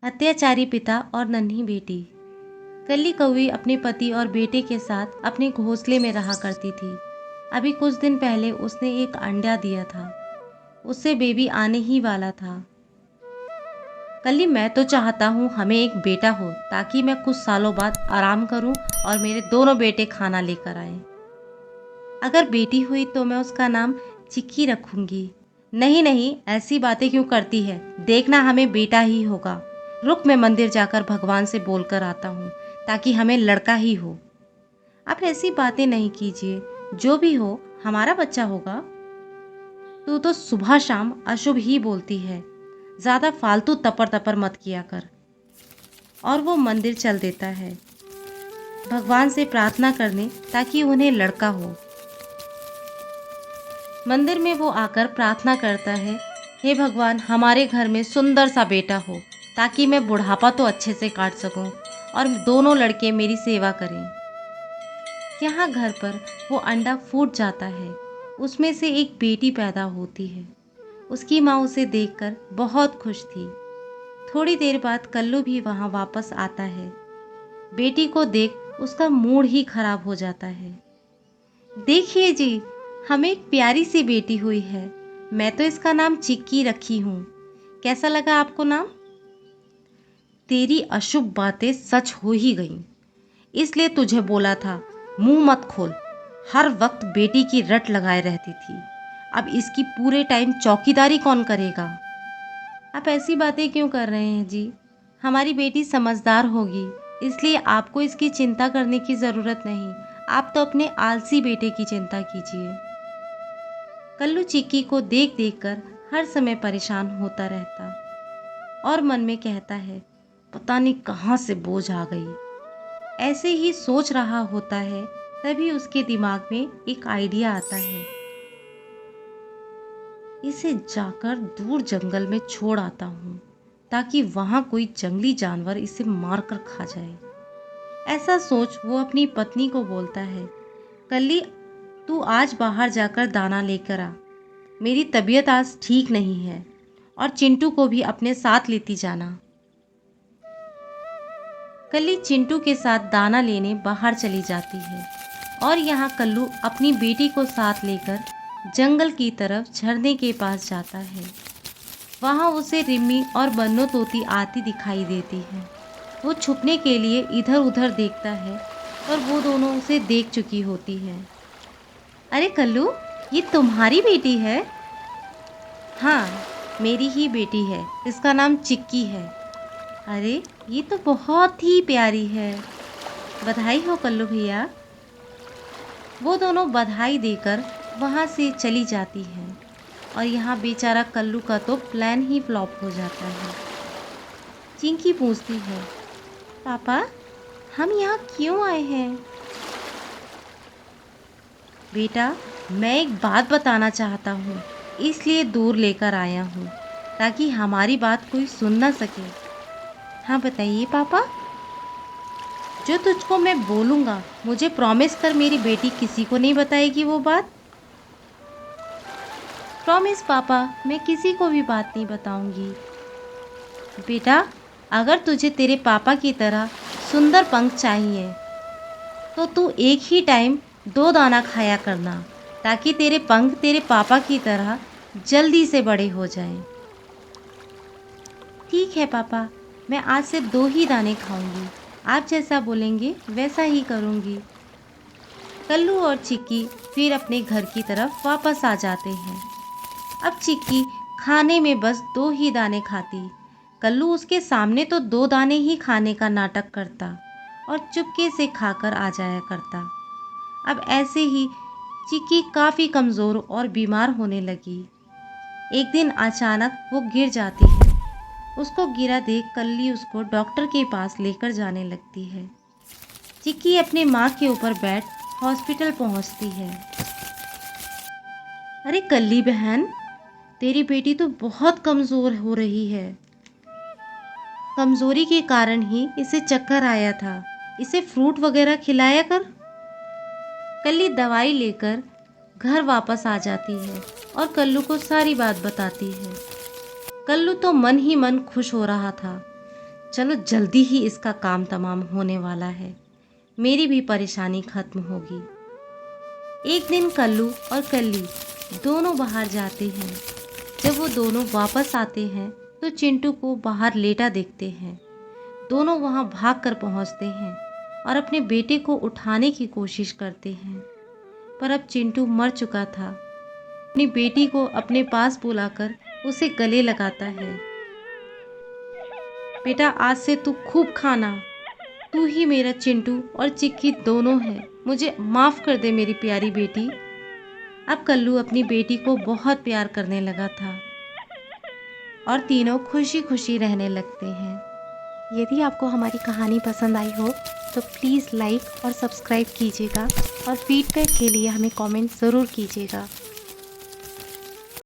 अत्याचारी पिता और नन्ही बेटी। कल्ली कौवी अपने पति और बेटे के साथ अपने घोंसले में रहा करती थी। अभी कुछ दिन पहले उसने एक अंडा दिया था। उससे बेबी आने ही वाला था। कल्ली, मैं तो चाहता हूँ हमें एक बेटा हो ताकि मैं कुछ सालों बाद आराम करूँ और मेरे दोनों बेटे खाना लेकर आएं। अगर बेटी हुई तो मैं उसका नाम चिक्की रखूंगी। नहीं नहीं, ऐसी बातें क्यों करती है? देखना, हमें बेटा ही होगा। रुक, मैं मंदिर जाकर भगवान से बोलकर आता हूँ ताकि हमें लड़का ही हो। आप ऐसी बातें नहीं कीजिए, जो भी हो हमारा बच्चा होगा। तू तो सुबह शाम अशुभ ही बोलती है। ज्यादा फालतू तपर तपर मत किया कर। और वो मंदिर चल देता है भगवान से प्रार्थना करने ताकि उन्हें लड़का हो। मंदिर में वो आकर प्रार्थना करता है, हे भगवान, हमारे घर में सुंदर सा बेटा हो ताकि मैं बुढ़ापा तो अच्छे से काट सकूं और दोनों लड़के मेरी सेवा करें। यहाँ घर पर वो अंडा फूट जाता है। उसमें से एक बेटी पैदा होती है। उसकी माँ उसे देखकर बहुत खुश थी। थोड़ी देर बाद कल्लू भी वहाँ वापस आता है। बेटी को देख उसका मूड ही खराब हो जाता है। देखिए जी, हमें एक प्यारी सी बेटी हुई है। मैं तो इसका नाम चिक्की रखी हूँ। कैसा लगा आपको नाम? तेरी अशुभ बातें सच हो ही गईं। इसलिए तुझे बोला था, मुंह मत खोल। हर वक्त बेटी की रट लगाए रहती थी। अब इसकी पूरे टाइम चौकीदारी कौन करेगा? आप ऐसी बातें क्यों कर रहे हैं जी? हमारी बेटी समझदार होगी, इसलिए आपको इसकी चिंता करने की ज़रूरत नहीं। आप तो अपने आलसी बेटे की चिंता कीजिए। कल्लू चिक्की को देख देख कर हर समय परेशान होता रहता और मन में कहता है, पता नहीं कहाँ से बोझ आ गई। ऐसे ही सोच रहा होता है, तभी उसके दिमाग में एक आइडिया आता है। इसे जाकर दूर जंगल में छोड़ आता हूँ ताकि वहाँ कोई जंगली जानवर इसे मारकर खा जाए। ऐसा सोच वो अपनी पत्नी को बोलता है, कल्ली, तू आज बाहर जाकर दाना लेकर आ। मेरी तबीयत आज ठीक नहीं है और चिंटू को भी अपने साथ लेती जाना। कल्ली चिंटू के साथ दाना लेने बाहर चली जाती है और यहाँ कल्लू अपनी बेटी को साथ लेकर जंगल की तरफ झरने के पास जाता है। वहाँ उसे रिम्मी और बन्नो तोती आती दिखाई देती है। वो छुपने के लिए इधर उधर देखता है और वो दोनों उसे देख चुकी होती है। अरे कल्लू, ये तुम्हारी बेटी है? हाँ, मेरी ही बेटी है। इसका नाम चिक्की है। अरे, ये तो बहुत ही प्यारी है। बधाई हो कल्लू भैया। वो दोनों बधाई देकर वहाँ से चली जाती हैं और यहाँ बेचारा कल्लू का तो प्लान ही फ्लॉप हो जाता है। चिंकी पूछती है, पापा, हम यहाँ क्यों आए हैं? बेटा, मैं एक बात बताना चाहता हूँ, इसलिए दूर लेकर आया हूँ ताकि हमारी बात कोई सुन ना सके। हाँ बताइए पापा। जो तुझको मैं बोलूँगा, मुझे प्रॉमिस कर मेरी बेटी किसी को नहीं बताएगी वो बात। प्रॉमिस पापा, मैं किसी को भी बात नहीं बताऊंगी। बेटा, अगर तुझे तेरे पापा की तरह सुंदर पंख चाहिए तो तू एक ही टाइम 2 दाना खाया करना ताकि तेरे पंख तेरे पापा की तरह जल्दी से बड़े हो जाएं। ठीक है पापा, मैं आज से 2 ही दाने खाऊंगी। आप जैसा बोलेंगे वैसा ही करूंगी। कल्लू और चिक्की फिर अपने घर की तरफ वापस आ जाते हैं। अब चिक्की खाने में बस 2 ही दाने खाती। कल्लू उसके सामने तो 2 दाने ही खाने का नाटक करता और चुपके से खाकर आ जाया करता। अब ऐसे ही चिक्की काफ़ी कमज़ोर और बीमार होने लगी। एक दिन अचानक वो गिर जाती है। उसको गिरा देख कल्ली उसको डॉक्टर के पास लेकर जाने लगती है। चिक्की अपनी माँ के ऊपर बैठ हॉस्पिटल पहुँचती है। अरे कल्ली बहन, तेरी बेटी तो बहुत कमज़ोर हो रही है। कमज़ोरी के कारण ही इसे चक्कर आया था। इसे फ्रूट वगैरह खिलाया कर। कल्ली दवाई लेकर घर वापस आ जाती है और कल्लू को सारी बात बताती है। कल्लू तो मन ही मन खुश हो रहा था। चलो जल्दी ही इसका काम तमाम होने वाला है, मेरी भी परेशानी खत्म होगी। एक दिन कल्लू और कल्ली दोनों बाहर जाते हैं। जब वो दोनों वापस आते हैं तो चिंटू को बाहर लेटा देखते हैं। दोनों वहां भागकर पहुंचते हैं और अपने बेटे को उठाने की कोशिश करते हैं, पर अब चिंटू मर चुका था। अपनी बेटी को अपने पास बुलाकर उसे गले लगाता है। बेटा, आज से तू खूब खाना, तू ही मेरा चिंटू और चिक्की दोनों है, मुझे माफ कर दे मेरी प्यारी बेटी। अब कल्लू अपनी बेटी को बहुत प्यार करने लगा था और तीनों खुशी खुशी रहने लगते हैं। यदि आपको हमारी कहानी पसंद आई हो तो प्लीज़ लाइक और सब्सक्राइब कीजिएगा और फीडबैक के लिए हमें कमेंट ज़रूर कीजिएगा।